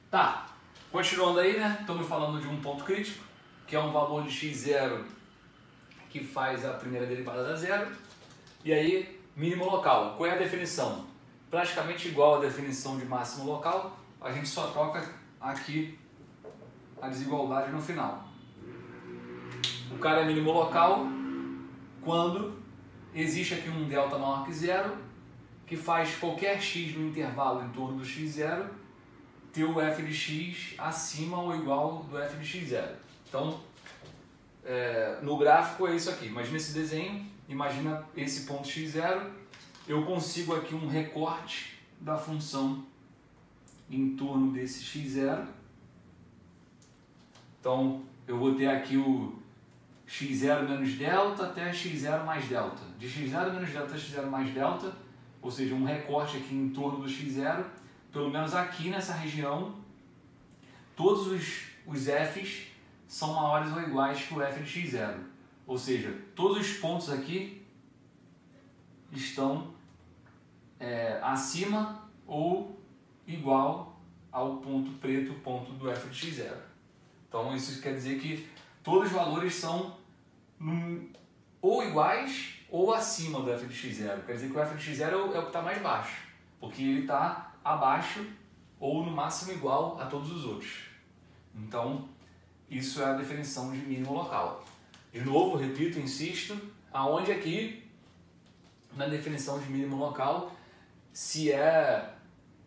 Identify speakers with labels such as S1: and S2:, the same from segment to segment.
S1: Tá, continuando aí, né? Estamos falando de um ponto crítico, que é um valor de x0 que faz a primeira derivada da zero. E aí, mínimo local. Qual é a definição? Praticamente igual à definição de máximo local, a gente só troca aqui a desigualdade no final. O cara é mínimo local quando existe aqui um delta maior que zero, que faz qualquer x no intervalo em torno do x0 ter o f de x acima ou igual do f de x0. Então, no gráfico é isso aqui. Imagina esse desenho, imagina esse ponto x0. Eu consigo aqui um recorte da função em torno desse x0. Então, eu vou ter aqui o x0 menos delta até x0 mais delta. De x0 menos delta a x0 mais delta, ou seja, um recorte aqui em torno do x0. Pelo menos aqui nessa região, todos os f's são maiores ou iguais que o f de x0. Ou seja, todos os pontos aqui estão acima ou igual ao ponto preto, ponto do f de x0. Então isso quer dizer que todos os valores são ou iguais ou acima do f de x0. Quer dizer que o f de x0 é o que está mais baixo, porque ele está abaixo ou no máximo igual a todos os outros. Então, isso é a definição de mínimo local. De novo, repito, insisto, aonde aqui, na definição de mínimo local, se é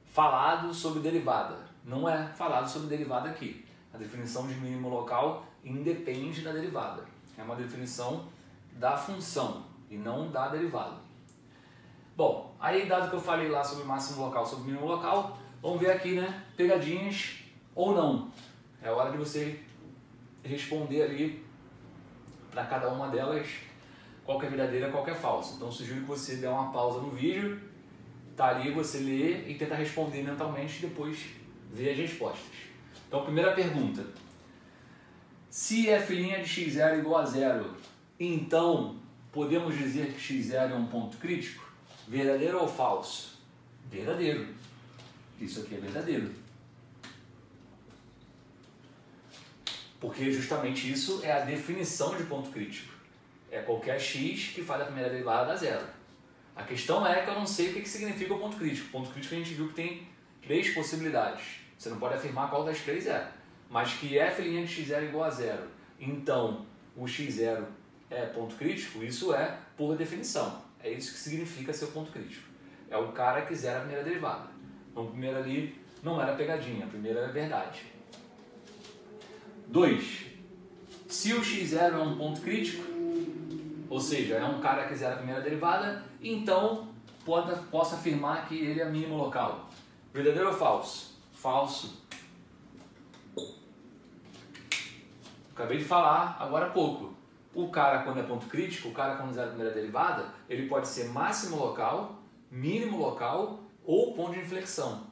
S1: falado sobre derivada. Não é falado sobre derivada aqui. A definição de mínimo local independe da derivada. É uma definição da função e não da derivada. Bom, aí dado que eu falei lá sobre máximo local, sobre mínimo local, vamos ver aqui, né, pegadinhas ou não. É hora de você responder ali para cada uma delas qual que é verdadeira e qual que é falsa. Então sugiro que você dê uma pausa no vídeo, tá ali, você lê e tenta responder mentalmente e depois ver as respostas. Então, primeira pergunta. Se f' de x0 é igual a zero, então podemos dizer que x0 é um ponto crítico? Verdadeiro ou falso? Verdadeiro. Isso aqui é verdadeiro. Porque justamente isso é a definição de ponto crítico. É qualquer x que faz a primeira derivada da zero. A questão é que eu não sei o que significa o ponto crítico. O ponto crítico a gente viu que tem 3 possibilidades. Você não pode afirmar qual das 3 é. Mas que f' de x0 é igual a zero, então o x0 é ponto crítico, isso é por definição. É isso que significa ser o ponto crítico. É o cara que zera a primeira derivada. Então, a primeira ali não era pegadinha, a primeira era verdade. 2. Se o x0 é um ponto crítico, ou seja, é um cara que zera a primeira derivada, então posso afirmar que ele é mínimo local. Verdadeiro ou falso? Falso. Acabei de falar agora há pouco. O cara, quando é ponto crítico, o cara, quando zera a primeira derivada, ele pode ser máximo local, mínimo local ou ponto de inflexão.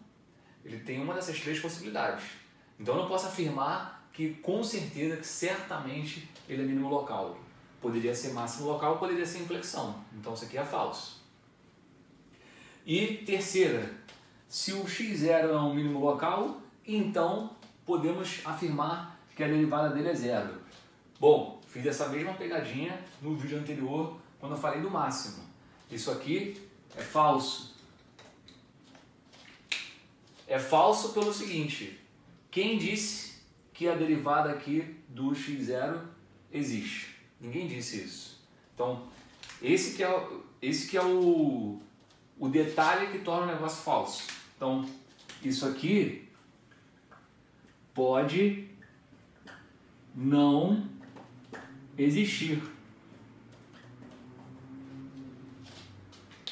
S1: Ele tem uma dessas 3 possibilidades. Então eu não posso afirmar que com certeza, que certamente ele é mínimo local. Poderia ser máximo local, poderia ser inflexão. Então isso aqui é falso. E terceira, se o x0 é um mínimo local, então podemos afirmar que a derivada dele é zero. Bom, fiz essa mesma pegadinha no vídeo anterior, quando eu falei do máximo. Isso aqui é falso. É falso pelo seguinte: quem disse que a derivada aqui do x0 existe? Ninguém disse isso. Então, esse que é o detalhe que torna o negócio falso. Então, isso aqui pode não existir.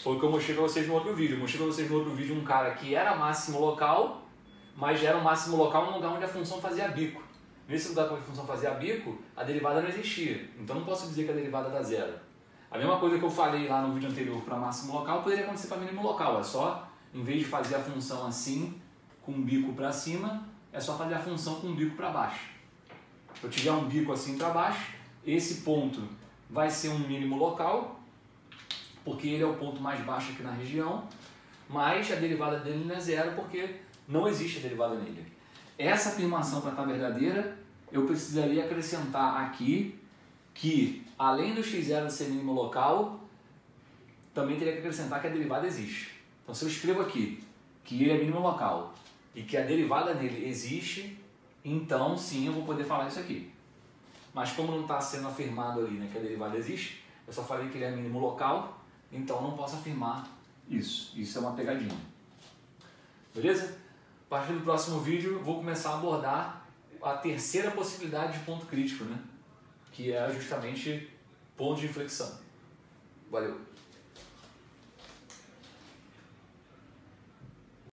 S1: Foi o que eu mostrei para vocês no outro vídeo. Eu mostrei para vocês no outro vídeo um cara que era máximo local, mas era um máximo local no lugar onde a função fazia bico. Nesse lugar onde a função fazia bico, a derivada não existia. Então não posso dizer que a derivada dá zero. A mesma coisa que eu falei lá no vídeo anterior para máximo local poderia acontecer para mínimo local. É só, em vez de fazer a função assim, com o bico para cima, é só fazer a função com o bico para baixo. Se eu tiver um bico assim para baixo, esse ponto vai ser um mínimo local, porque ele é o ponto mais baixo aqui na região, mas a derivada dele não é zero porque não existe a derivada nele. essa afirmação para estar verdadeira, eu precisaria acrescentar aqui que, além do x0 ser mínimo local, também teria que acrescentar que a derivada existe. Então, se eu escrevo aqui que ele é mínimo local e que a derivada nele existe, então sim eu vou poder falar isso aqui. Mas como não está sendo afirmado ali, né, que a derivada existe, eu só falei que ele é mínimo local, então não posso afirmar isso. Isso é uma pegadinha. Beleza? A partir do próximo vídeo, vou começar a abordar a terceira possibilidade de ponto crítico, né? Que é justamente ponto de inflexão. Valeu!